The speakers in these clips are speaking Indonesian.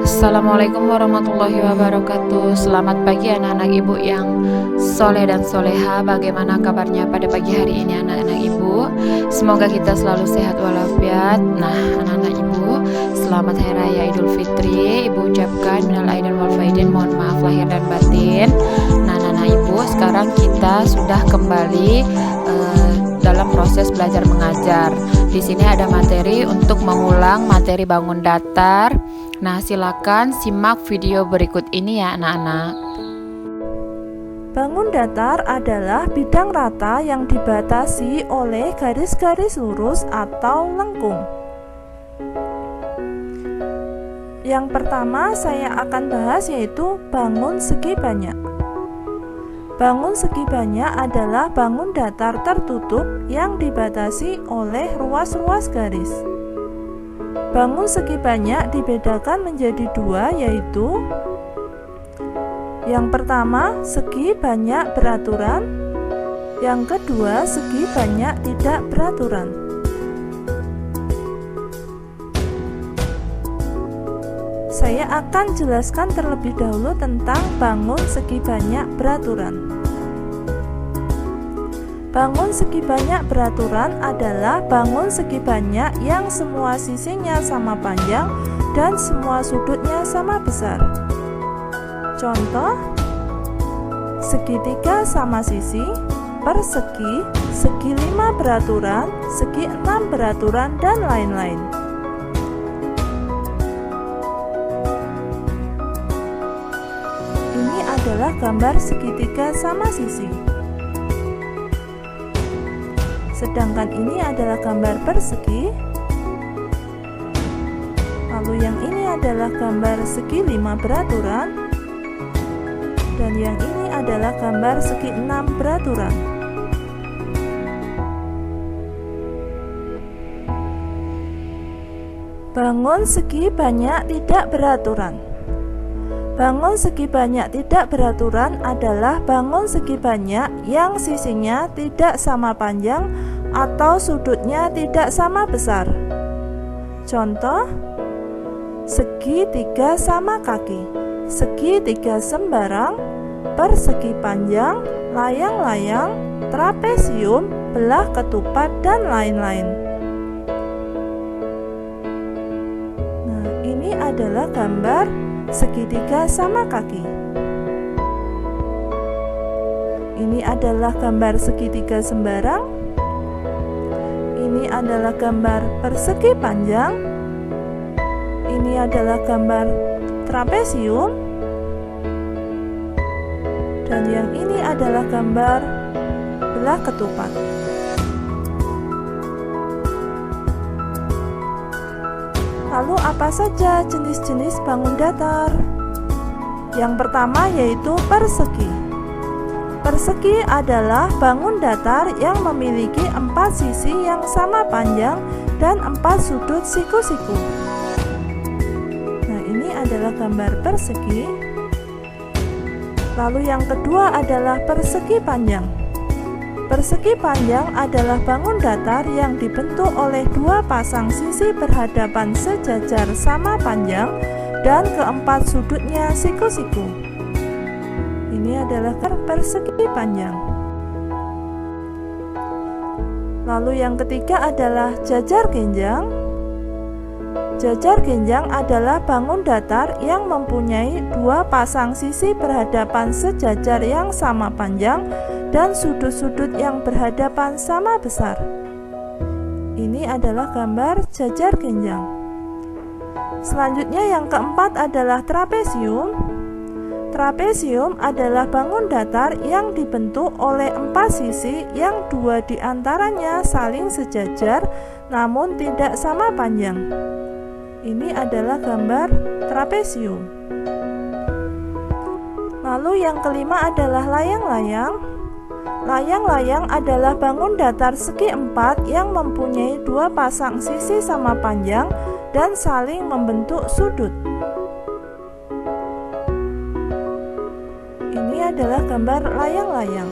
Assalamualaikum warahmatullahi wabarakatuh. Selamat pagi anak-anak ibu yang soleh dan soleha. Bagaimana kabarnya pada pagi hari ini anak-anak ibu? Semoga kita selalu sehat walafiat. Nah anak-anak ibu, selamat Hari Raya Idul Fitri. Ibu ucapkan minal aidin wal faidin, mohon maaf lahir dan batin. Nah anak-anak ibu, sekarang kita sudah kembali dalam proses belajar mengajar. Di sini ada materi untuk mengulang materi bangun datar. Nah, silakan simak video berikut ini ya anak-anak. Bangun datar adalah bidang rata yang dibatasi oleh garis-garis lurus atau lengkung. Yang pertama saya akan bahas yaitu bangun segi banyak. Bangun segi banyak adalah bangun datar tertutup yang dibatasi oleh ruas-ruas garis. Bangun segi banyak dibedakan menjadi dua, yaitu yang pertama segi banyak beraturan, yang kedua segi banyak tidak beraturan. Saya akan jelaskan terlebih dahulu tentang bangun segi banyak beraturan. Bangun segi banyak beraturan adalah bangun segi banyak yang semua sisinya sama panjang dan semua sudutnya sama besar. Contoh, segitiga sama sisi, persegi, segi 5 beraturan, segi 6 beraturan, dan lain-lain. Ini adalah gambar segitiga sama sisi. Sedangkan ini adalah gambar persegi. Lalu yang ini adalah gambar segi 5 beraturan. Dan yang ini adalah gambar segi 6 beraturan. Bangun segi banyak tidak beraturan. Bangun segi banyak tidak beraturan adalah bangun segi banyak yang sisinya tidak sama panjang atau sudutnya tidak sama besar. Contoh, segi 3 sama kaki, segi 3 sembarang, persegi panjang, layang-layang, trapesium, belah ketupat, dan lain-lain. Nah, ini adalah gambar segitiga sama kaki. Ini adalah gambar segitiga sembarang. Ini adalah gambar persegi panjang. Ini adalah gambar trapesium. Dan yang ini adalah gambar belah ketupat. Lalu apa saja jenis-jenis bangun datar? Yang pertama yaitu persegi. Persegi adalah bangun datar yang memiliki 4 sisi yang sama panjang dan 4 sudut siku-siku. Nah, ini adalah gambar persegi. Lalu yang kedua adalah persegi panjang. Persegi panjang adalah bangun datar yang dibentuk oleh 2 pasang sisi berhadapan sejajar sama panjang dan keempat sudutnya siku-siku. Ini adalah persegi panjang. Lalu yang ketiga adalah jajar genjang. Jajar genjang adalah bangun datar yang mempunyai 2 pasang sisi berhadapan sejajar yang sama panjang dan sudut-sudut yang berhadapan sama besar. Ini adalah gambar jajar genjang. Selanjutnya yang keempat adalah trapesium. Trapesium adalah bangun datar yang dibentuk oleh 4 sisi yang 2 diantaranya saling sejajar namun tidak sama panjang. Ini adalah gambar trapesium. Lalu yang kelima adalah layang-layang. Layang-layang adalah bangun datar segi 4 yang mempunyai 2 pasang sisi sama panjang dan saling membentuk sudut. Ini adalah gambar layang-layang.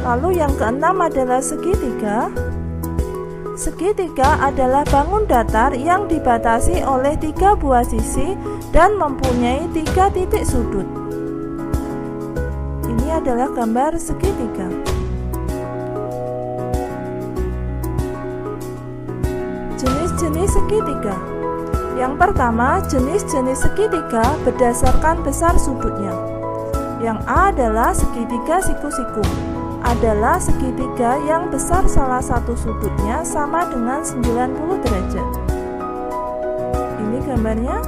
Lalu yang keenam adalah segitiga. Segitiga adalah bangun datar yang dibatasi oleh 3 buah sisi dan mempunyai 3 titik sudut. Ini adalah gambar segitiga. Jenis-jenis segitiga. Yang pertama, jenis-jenis segitiga berdasarkan besar sudutnya. Yang A adalah segitiga siku-siku. Adalah segitiga yang besar salah satu sudutnya sama dengan 90 derajat. Ini gambarnya.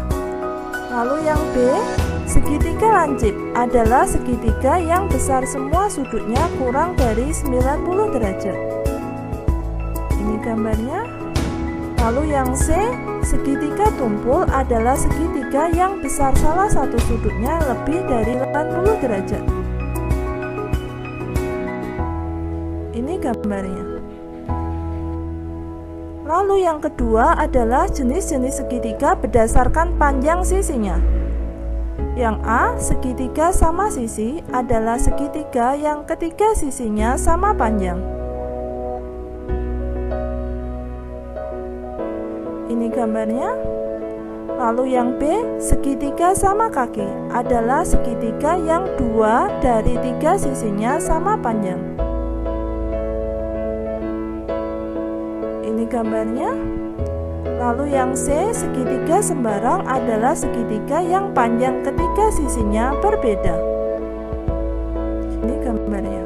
Lalu yang B, segitiga lancip adalah segitiga yang besar semua sudutnya kurang dari 90 derajat. Ini gambarnya. Lalu yang C, segitiga tumpul adalah segitiga yang besar salah satu sudutnya lebih dari 80 derajat. Ini gambarnya. Lalu yang kedua adalah jenis-jenis segitiga berdasarkan panjang sisinya. Yang A, segitiga sama sisi adalah segitiga yang ketiga sisinya sama panjang. Ini gambarnya. Lalu yang B, segitiga sama kaki adalah segitiga yang 2 dari 3 sisinya sama panjang. Ini gambarnya. Lalu yang C, segitiga sembarang adalah segitiga yang panjang ketiga sisinya berbeda. Ini gambarnya.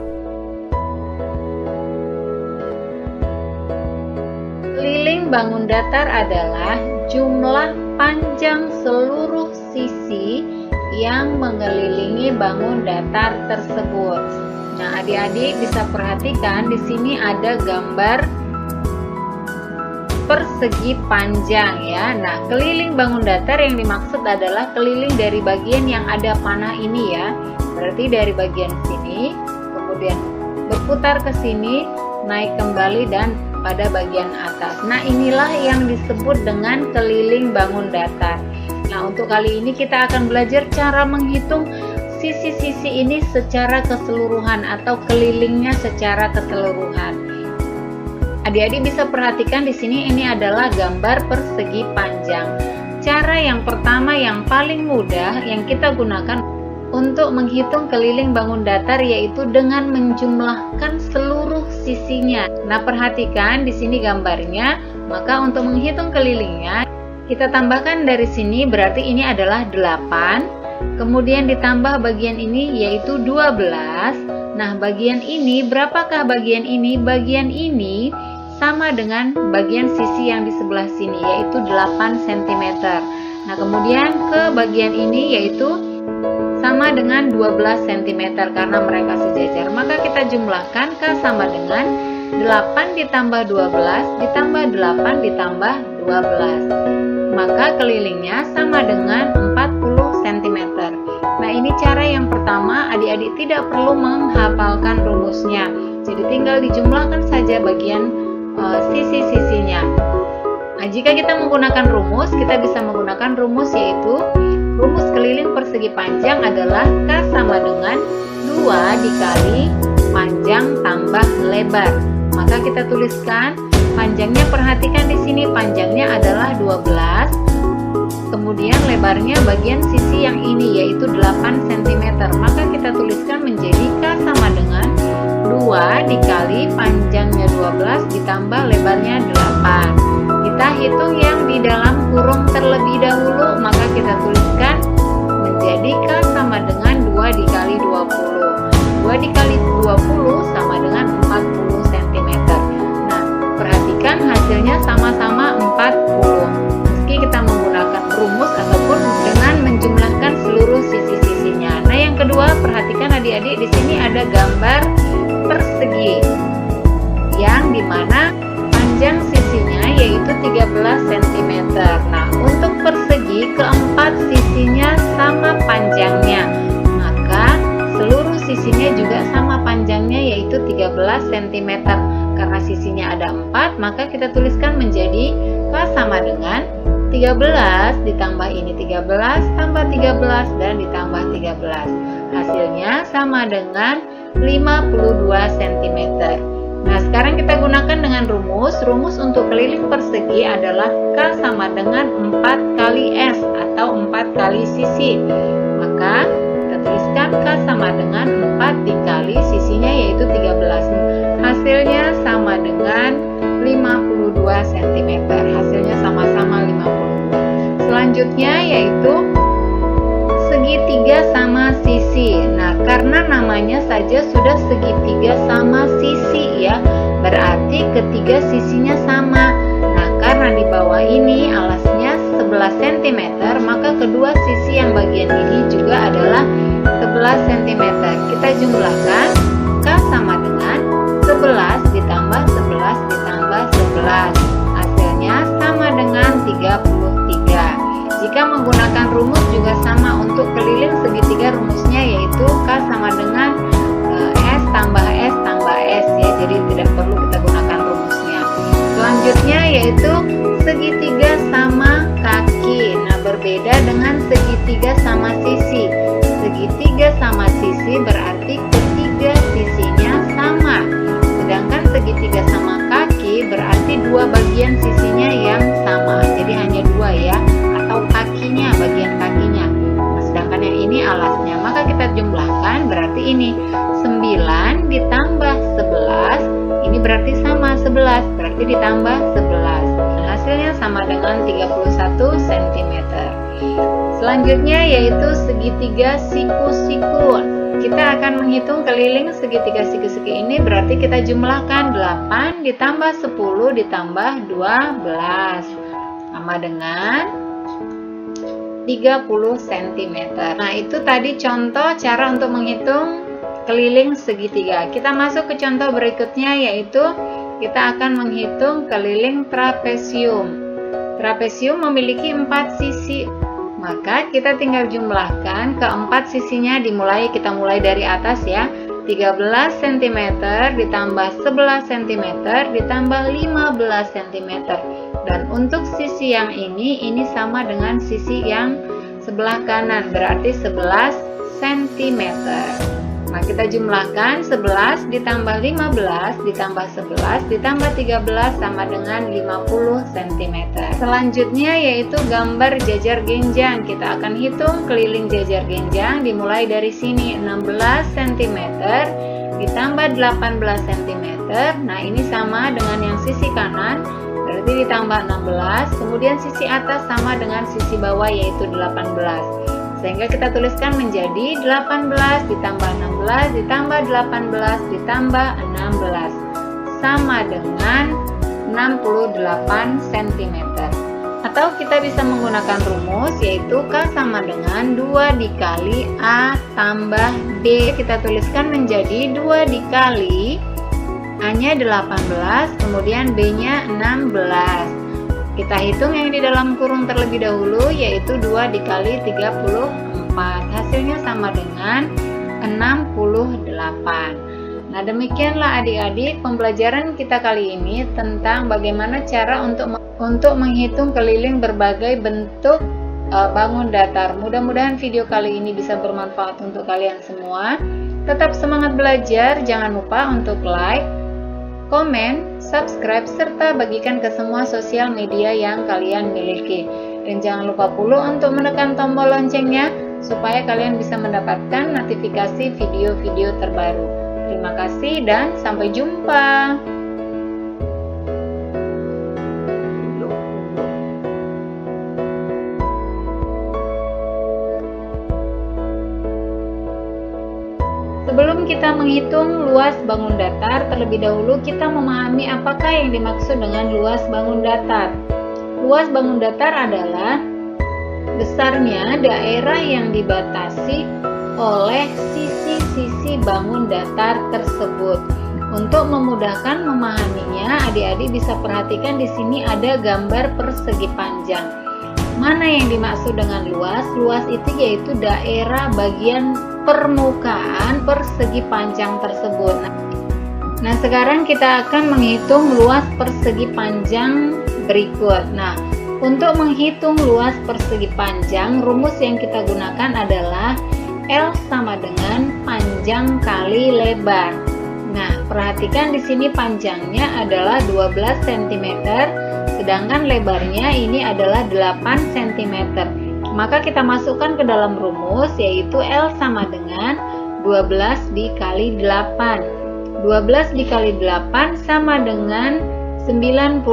Keliling bangun datar adalah jumlah panjang seluruh sisi yang mengelilingi bangun datar tersebut. Nah, adik-adik bisa perhatikan di sini ada gambar persegi panjang ya. Nah, keliling bangun datar yang dimaksud adalah keliling dari bagian yang ada panah ini ya. Berarti dari bagian sini, kemudian berputar ke sini, naik kembali dan pada bagian atas. Nah, inilah yang disebut dengan keliling bangun datar. Nah, untuk kali ini kita akan belajar cara menghitung sisi-sisi ini secara keseluruhan atau kelilingnya secara keseluruhan. Adik-adik bisa perhatikan di sini ini adalah gambar persegi panjang. Cara yang pertama yang paling mudah yang kita gunakan untuk menghitung keliling bangun datar yaitu dengan menjumlahkan seluruh sisinya. Nah, perhatikan di sini gambarnya. Maka untuk menghitung kelilingnya kita tambahkan dari sini berarti ini adalah 8. Kemudian ditambah bagian ini yaitu 12. Nah, bagian ini berapakah bagian ini? Bagian ini sama dengan bagian sisi yang di sebelah sini yaitu 8 cm. Nah, kemudian ke bagian ini yaitu sama dengan 12 cm karena mereka sejajar. Maka kita jumlahkan K sama dengan 8 ditambah 12 ditambah 8 ditambah 12. Maka kelilingnya sama dengan 40 cm. Nah, ini cara yang pertama, adik-adik tidak perlu menghafalkan rumusnya. Jadi tinggal dijumlahkan saja bagian sisi-sisinya. Nah, jika kita menggunakan rumus, kita bisa menggunakan rumus yaitu rumus keliling persegi panjang adalah K sama dengan 2 dikali panjang tambah lebar. Maka kita tuliskan panjangnya, perhatikan di sini panjangnya adalah 12. Kemudian lebarnya bagian sisi yang ini yaitu 8 cm. Maka kita tuliskan menjadi K sama dengan 2 dikali panjangnya 12 ditambah lebarnya 8. Kita hitung yang di dalam kurung terlebih dahulu, maka kita tuliskan menjadi K sama dengan 2 dikali 20. 2 dikali 20 sama dengan 40 cm. Nah, perhatikan hasilnya sama-sama 40. Meski kita menggunakan rumus ataupun dengan menjumlahkan seluruh sisi-sisinya. Nah, yang kedua, perhatikan adik-adik di sini ada gambar persegi yang dimana panjang sisinya yaitu 13 cm. Nah, untuk persegi keempat sisinya sama panjangnya, maka seluruh sisinya juga sama panjangnya yaitu 13 cm. Karena sisinya ada 4, maka kita tuliskan menjadi K sama dengan 13 ditambah ini 13 tambah 13 dan ditambah 13. Hasilnya sama dengan 52 cm. Nah, sekarang kita gunakan dengan rumus. Rumus untuk keliling persegi adalah K sama dengan 4 kali S atau 4 kali sisi. Maka kita tuliskan K sama dengan 4 dikali sisinya yaitu 13. Hasilnya sama dengan 52 cm. Hasilnya sama-sama 52. Selanjutnya yaitu segitiga sama sisi. Nah, karena namanya saja sudah segitiga sama sisi ya, berarti ketiga sisinya sama. Nah, karena di bawah ini alasnya 11 cm, maka kedua sisi yang bagian ini juga adalah 11 cm. Kita jumlahkan K sama dengan 11 ditambah 11 ditambah 11. Hasilnya sama dengan 33. Jika menggunakan rumus juga sama untuk keliling segitiga, rumusnya yaitu K sama dengan S tambah S tambah S ya, jadi tidak perlu kita gunakan rumusnya. Selanjutnya yaitu segitiga sama kaki. Nah, berbeda dengan segitiga sama sisi. Segitiga sama sisi berarti ketiga sisinya sama. Sedangkan segitiga sama kaki berarti dua bagian sisinya yang sama. Jadi hanya dua ya, atau kakinya, bagian kakinya. Nah, sedangkan yang ini alasnya. Maka kita jumlahkan, berarti ini 9 ditambah 11, ini berarti sama 11, berarti ditambah 11. Hasilnya sama dengan 31 cm. Selanjutnya yaitu segitiga siku-siku. Kita akan menghitung keliling segitiga siku-siku ini, berarti kita jumlahkan 8 ditambah 10 ditambah 12 sama dengan 30 cm. Nah, itu tadi contoh cara untuk menghitung keliling segitiga. Kita masuk ke contoh berikutnya, yaitu kita akan menghitung keliling trapesium. Trapesium memiliki 4 sisi. Maka kita tinggal jumlahkan keempat sisinya, kita mulai dari atas ya. 13 cm ditambah 11 cm ditambah 15 cm. Dan untuk sisi yang ini sama dengan sisi yang sebelah kanan, berarti 11 cm. Nah, kita jumlahkan 11 ditambah 15 ditambah 11 ditambah 13 sama dengan 50 cm. Selanjutnya yaitu gambar jajar genjang. Kita akan hitung keliling jajar genjang dimulai dari sini, 16 cm ditambah 18 cm. Nah, ini sama dengan yang sisi kanan, berarti ditambah 16. Kemudian sisi atas sama dengan sisi bawah yaitu 18. Sehingga kita tuliskan menjadi 18 ditambah 16 ditambah 18 ditambah 16 sama dengan 68 cm. Atau kita bisa menggunakan rumus yaitu K sama dengan 2 dikali A tambah B. Kita tuliskan menjadi 2 dikali A-nya 18, kemudian B-nya 16. Kita hitung yang di dalam kurung terlebih dahulu, yaitu 2 dikali 34. Hasilnya sama dengan 68. Nah, demikianlah adik-adik pembelajaran kita kali ini tentang bagaimana cara untuk menghitung keliling berbagai bentuk bangun datar. Mudah-mudahan video kali ini bisa bermanfaat untuk kalian semua. Tetap semangat belajar, jangan lupa untuk like, komen, subscribe, serta bagikan ke semua sosial media yang kalian miliki. Dan jangan lupa pula untuk menekan tombol loncengnya supaya kalian bisa mendapatkan notifikasi video-video terbaru. Terima kasih dan sampai jumpa. Sebelum kita menghitung luas bangun datar, terlebih dahulu kita memahami apakah yang dimaksud dengan luas bangun datar. Luas bangun datar adalah besarnya daerah yang dibatasi oleh sisi-sisi bangun datar tersebut. Untuk memudahkan memahaminya, adik-adik bisa perhatikan di sini ada gambar persegi panjang. Mana yang dimaksud dengan luas? Luas itu yaitu daerah bagian permukaan persegi panjang tersebut. Nah, sekarang kita akan menghitung luas persegi panjang berikut. Nah, untuk menghitung luas persegi panjang, rumus yang kita gunakan adalah L sama dengan panjang kali lebar. Nah, perhatikan di sini panjangnya adalah 12 cm, sedangkan lebarnya ini adalah 8 cm. Maka kita masukkan ke dalam rumus, yaitu L sama dengan 12 dikali 8. 12 dikali 8 sama dengan 96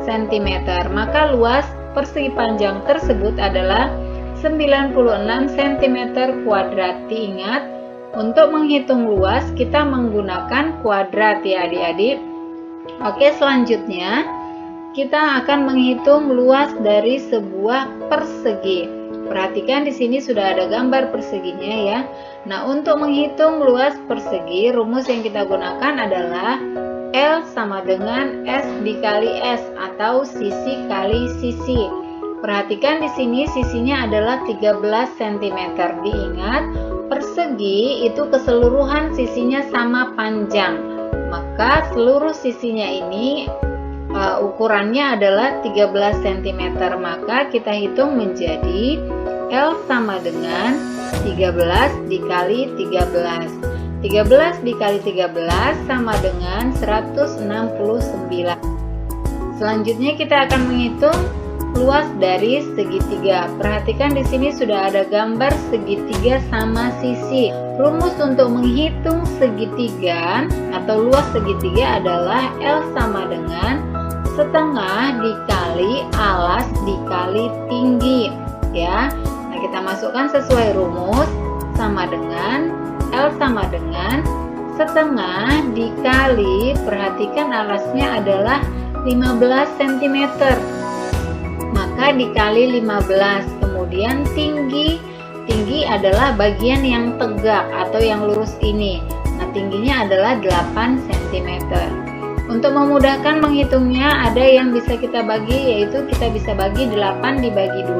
cm. Maka luas persegi panjang tersebut adalah 96 cm kuadrat. Diingat, untuk menghitung luas kita menggunakan kuadrat ya adik-adik. Oke, selanjutnya kita akan menghitung luas dari sebuah persegi. Perhatikan di sini sudah ada gambar perseginya ya. Nah, untuk menghitung luas persegi, rumus yang kita gunakan adalah L sama dengan S dikali S atau sisi kali sisi. Perhatikan di sini sisinya adalah 13 cm. Diingat, persegi itu keseluruhan sisinya sama panjang. Maka seluruh sisinya ini ukurannya adalah 13 cm. Maka kita hitung menjadi L sama dengan 13 dikali 13. 13 dikali 13 sama dengan 169. Selanjutnya kita akan menghitung luas dari segitiga. Perhatikan di sini sudah ada gambar segitiga sama sisi. Rumus untuk menghitung segitiga atau luas segitiga adalah L sama dengan setengah dikali alas dikali tinggi ya. Nah, kita masukkan sesuai rumus, sama dengan L sama dengan setengah dikali, perhatikan alasnya adalah 15 cm, maka dikali 15. Kemudian tinggi adalah bagian yang tegak atau yang lurus ini. Nah, tingginya adalah 8 cm. Untuk memudahkan menghitungnya, ada yang bisa kita bagi, yaitu kita bisa bagi 8 dibagi 2,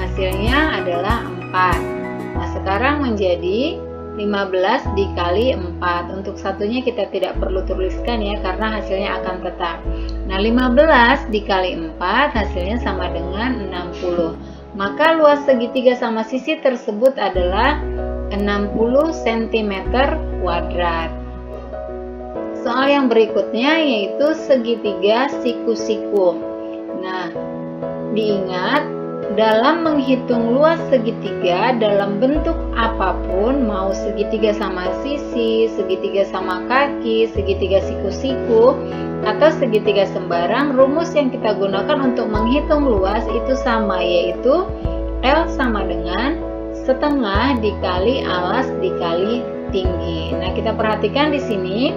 hasilnya adalah 4. Nah, sekarang menjadi 15 dikali 4. Untuk satunya kita tidak perlu tuliskan ya, karena hasilnya akan tetap. Nah, 15 dikali 4 hasilnya sama dengan 60. Maka luas segitiga sama sisi tersebut adalah 60 cm kuadrat. Soal yang berikutnya yaitu segitiga siku-siku. Nah, diingat, dalam menghitung luas segitiga dalam bentuk apapun, mau segitiga sama sisi, segitiga sama kaki, segitiga siku-siku, atau segitiga sembarang, rumus yang kita gunakan untuk menghitung luas itu sama, yaitu L sama dengan setengah dikali alas dikali tinggi. Nah, kita perhatikan di sini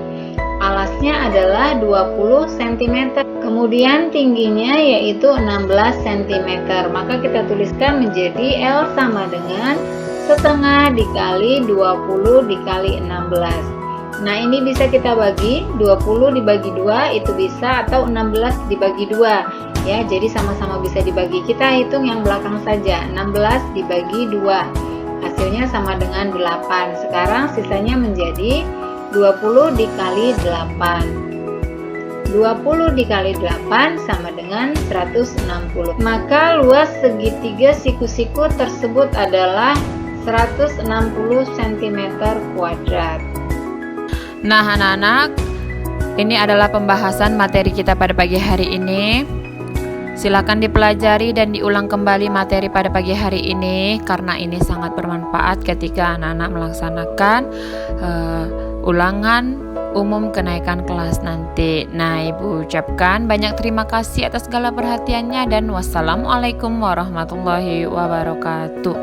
alasnya adalah 20 cm, kemudian tingginya yaitu 16 cm. Maka kita tuliskan menjadi L sama dengan setengah dikali 20 dikali 16. Nah, ini bisa kita bagi, 20 dibagi 2 itu bisa, atau 16 dibagi 2 ya, jadi sama-sama bisa dibagi. Kita hitung yang belakang saja, 16 dibagi 2 hasilnya sama dengan 8. Sekarang sisanya menjadi 20 dikali 8. 20 dikali 8 sama dengan 160. Maka luas segitiga siku-siku tersebut adalah 160 cm kuadrat. Nah, anak-anak, ini adalah pembahasan materi kita pada pagi hari ini. Silakan dipelajari dan diulang kembali materi pada pagi hari ini, karena ini sangat bermanfaat ketika anak-anak melaksanakan ulangan umum kenaikan kelas nanti. Nah, Ibu ucapkan banyak terima kasih atas segala perhatiannya, dan wassalamualaikum warahmatullahi wabarakatuh.